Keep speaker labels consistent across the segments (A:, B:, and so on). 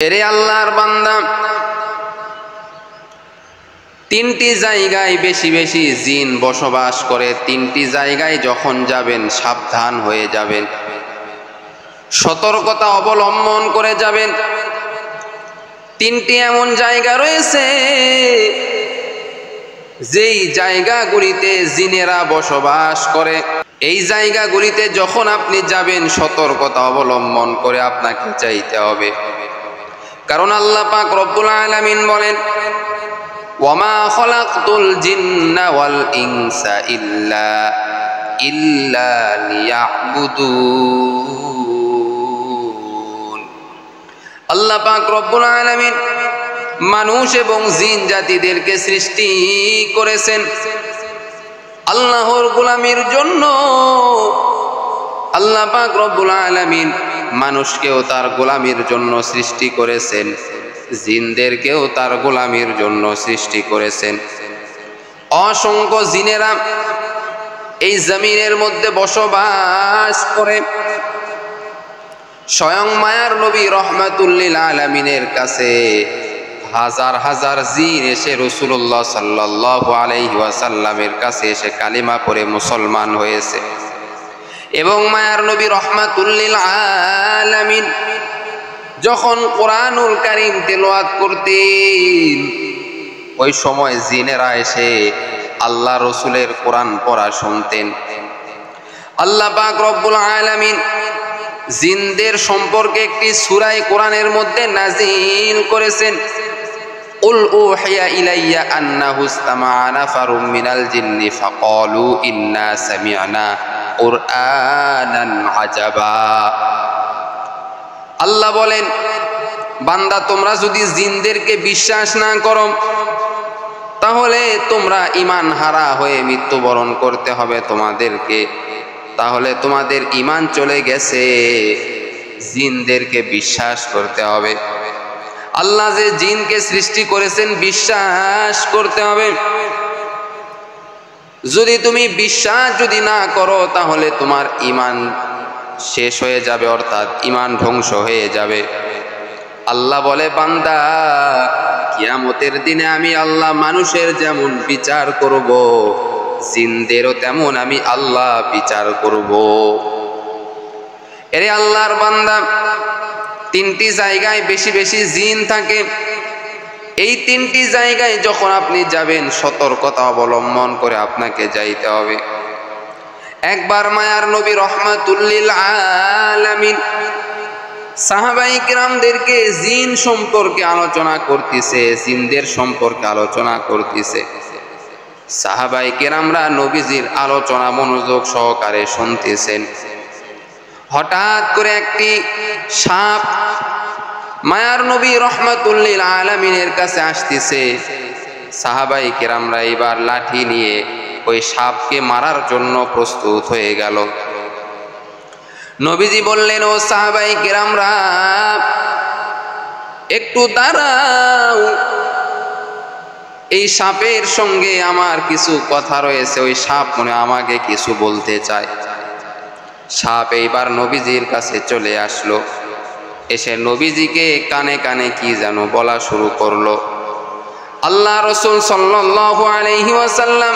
A: এরে আল্লাহর বান্দা, তিনটি জায়গায় বেশি বেশি জিন বসবাস করে। তিনটি জায়গায় যখন যাবেন সাবধান হয়ে যাবেন, সতর্কতা অবলম্বন করে যাবেন। তিনটি এমন জায়গা রয়েছে যেই জায়গাগুলিতে জিনেরা বসবাস করে। এই জায়গাগুলিতে যখন আপনি যাবেন সতর্কতা অবলম্বন করে আপনাকে যাইতে হবে। কারণ আল্লাহ পাক রব্বুল আলামিন বলেন, ওয়ামা খলাকতুল জিন্না ওয়াল ইনসা ইল্লা লিয়াবুদুন। আল্লাহ পাক রব্বুল আলামিন মানুষ এবং জিন জাতিদেরকে সৃষ্টি করেছেন আল্লাহর গোলামির জন্য। আল্লাহ পাক রব্বুল আলামিন মানুষকেও তার গোলামির জন্য সৃষ্টি করেছেন, জিনদেরকেও তার গোলামির জন্য সৃষ্টি করেছেন। অসংখ্য জিনেরা এই জমিনের মধ্যে বসবাস করে। স্বয়ং মায়ার নবী রহমাতুল্লিল আলামিনের কাছে হাজার হাজার জিন এসে রাসূলুল্লাহ সাল্লাল্লাহু আলাইহি ওয়াসাল্লামের কাছে এসে কালিমা পড়ে মুসলমান হয়েছে। এবং মায়ার নবী রহমাতুল্লিল আলামিন যখন কোরআনুল কারীম তেলাওয়াত করতেন, ওই সময় জিনেরা এসে আল্লাহ রসুলের কোরআন পড়া শুনতেন। আল্লাহ পাক রব্বুল আলামিন জিনদের সম্পর্কে একটি সূরা কোরআনের মধ্যে নাজিল করেছেন, কুল উহিয়া ইলাইয়া আন্নাহু ইসতামাআ নাফারুম মিনাল জিন্নি ফাকালু ইন্না সামি'না কুরআনান আজাবা। আল্লাহ বলেন, বান্দা তোমরা যদি জিনদেরকে বিশ্বাস না করো তাহলে তোমরা ঈমান হারা হয়ে মৃত্যুবরণ করতে হবে তোমাদেরকে। তাহলে তোমাদের ঈমান চলে গেছে, জিনদেরকে বিশ্বাস করতে হবে। আল্লাহ যে জিনকে সৃষ্টি করেছেন বিশ্বাস করতে হবে। যদি তুমি বিশ্বাস যদি না করো তাহলে তোমার ঈমান শেষ হয়ে যাবে, অর্থাৎ ঈমান ধ্বংস হয়ে যাবে। আল্লাহ বলে, বান্দা কিয়ামতের দিনে আমি আল্লাহ মানুষের যেমন বিচার করব, জিনদেরও তেমন আমি আল্লাহ বিচার করব। এরে আল্লাহর বান্দা, তিনটি জায়গায় বেশি বেশি জিন থাকে। এই তিনটি জায়গায় যখন আপনি যাবেন সতর্কতা অবলম্বন করে আপনাকে যাইতে হবে। একবার মায়ার নবী রহমাতুল্লিল আলামিন সাহাবাই কিরামদেরকে জিন সম্পর্কে আলোচনা করতেছে, জিনদের সম্পর্কে আলোচনা করতেছে। সাহাবাই কিরামরা নবীজির আলোচনা মনোযোগ সহকারে শুনতেছেন। হঠাৎ করে একটি সাপ মায়ার নবী রহমাতুল্লিল আলামিনের কাছে আসতেছে। সাহাবাই কিরামরা এবার লাঠি নিয়ে ওই সাপকে মারার জন্য প্রস্তুত হয়ে গেল। নবীজি বললেন, ও সাহাবাই কিরামরা একটু দাঁড়াও, এই সাপের সঙ্গে আমার কিছু কথা রয়েছে, ওই সাপ মনে আমাকে কিছু বলতে চায়। সাপ এইবার নবীজির কাছে চলে আসলো, এসে নবীজিকে কানে কানে কি যেন বলা শুরু করলো। আল্লাহ রসুল সাল্লাল্লাহু আলাইহি ওয়াসাল্লাম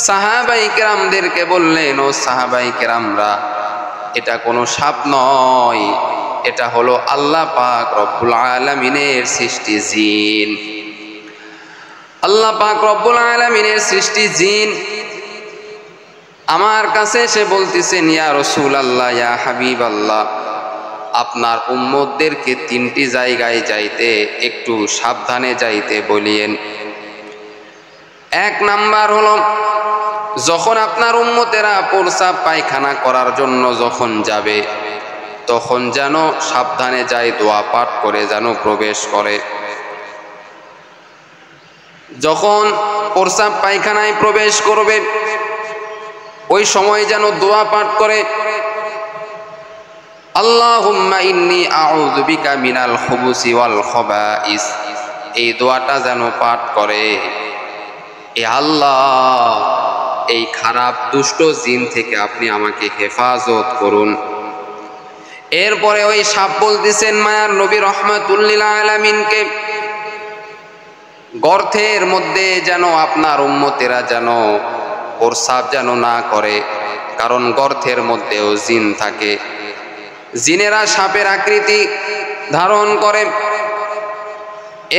A: সাহাবাই কেরামদেরকে বললেন, ও সাহাবাই কেরামরা এটা কোনো সাপ নয়, এটা হলো আল্লাহ পাক রব্বুল আলামিনের সৃষ্টি জিন। আল্লাহ পাক রব্বুল আলামিনের সৃষ্টি জিন আমার কাছে এসে বলতেছেন, ইয়া রাসূলুল্লাহ, ইয়া হাবিবাল্লাহ, আপনার উম্মতদেরকে তিনটি জায়গায় যাইতে একটু সাবধানে যাইতে বলিয়েন। এক নাম্বার হলো, যখন আপনার উম্মতেরা প্রস্রাব পায়খানা করার জন্য যখন যাবে তখন যেন সাবধানে যায়, দোয়া পাঠ করে যেন প্রবেশ করে। যখন প্রস্রাব পায়খানায় প্রবেশ করবে ওই সময় যেন দোয়া পাঠ করে, আল্লাহুম্মা ইন্নী আউযু বিকা মিনাল খুবুসি ওয়াল খাবাইস। এই দোয়াটা যেন পাঠ করে, এ আল্লাহ এই খারাপ দুষ্ট জিন থেকে আপনি আমাকে হেফাজত করুন। এরপরে ওই সাপ বলতেছেন মায়ার নবী রাহমাতুল লিল আলামিনকে, গর্তের মধ্যে যেন আপনার উম্মতেরা যেন প্রস্রাব যেন না করে, কারণ গর্তের মধ্যেও জিন থাকে। জিনেরা সাপের আকৃতি ধারণ করে।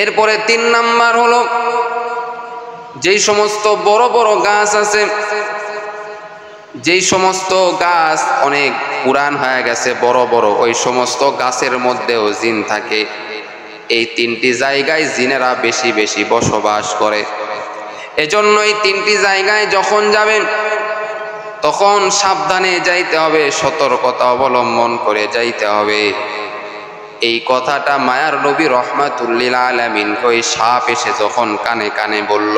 A: এরপরে 3 নাম্বার হলো, যেই সমস্ত বড় বড় গাছ আছে, যেই সমস্ত গাছ অনেক পুরান হয়ে গেছে বড় বড়, ওই সমস্ত গাছের মধ্যেও জিন থাকে। এই 3টি জায়গায় জিনেরা বেশি বেশি বসবাস করে। এজন্য এই 3টি জায়গায় যখন যাবেন তখন সাবধানে যাইতে হবে, সতর্কতা অবলম্বন করে যাইতে হবে। এই কথাটা মায়ার নবী রাহমাতুল লিল আলামিন ওই সাপ এসে যখন কানে কানে বলল,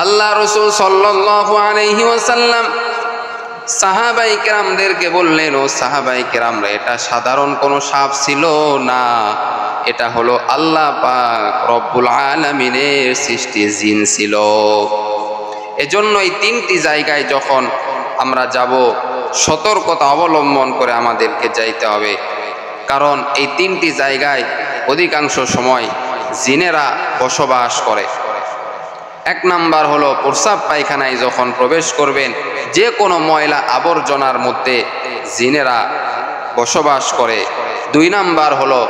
A: আল্লাহ রাসূল সাল্লাল্লাহু আলাইহি ওয়াসাল্লাম সাহাবায়ে কেরামদেরকে বললেন, ও সাহাবায়ে কেরামরা, এটা সাধারণ কোনো সাপ ছিল না, এটা হলো আল্লাহ পাক রব্বুল আলামিনের সৃষ্টি জিন ছিল। এজন্য এই 3টি জায়গায় যখন আমরা যাব সতর্কতা অবলম্বন করে আমাদেরকে যাইতে হবে, কারণ এই 3টি জায়গায় অধিকাংশ সময় জিনেরা বসবাস করে। 1 নাম্বার হলো প্রস্রাব পায়খানায় যখন প্রবেশ করবেন, যে কোনো ময়লা আবর্জনার মধ্যে জিনেরা বসবাস করে। 2 নাম্বার হলো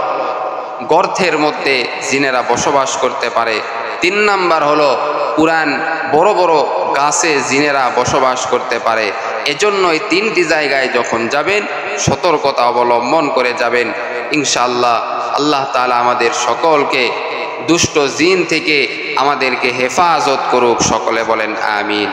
A: গর্তের মধ্যে জিনেরা বসবাস করতে পারে। 3 নাম্বার হলো পুরান বড় বড় গাছে জিনেরা বসবাস করতে পারে। এজন্য এই 3টি জায়গায় যখন যাবেন সতর্কতা অবলম্বন করে যাবেন। ইনশাআল্লাহ আল্লাহ তাআলা আমাদের সকলকে দুষ্ট জিন থেকে আমাদেরকে হেফাজত করুক। সকলে বলেন আমিন।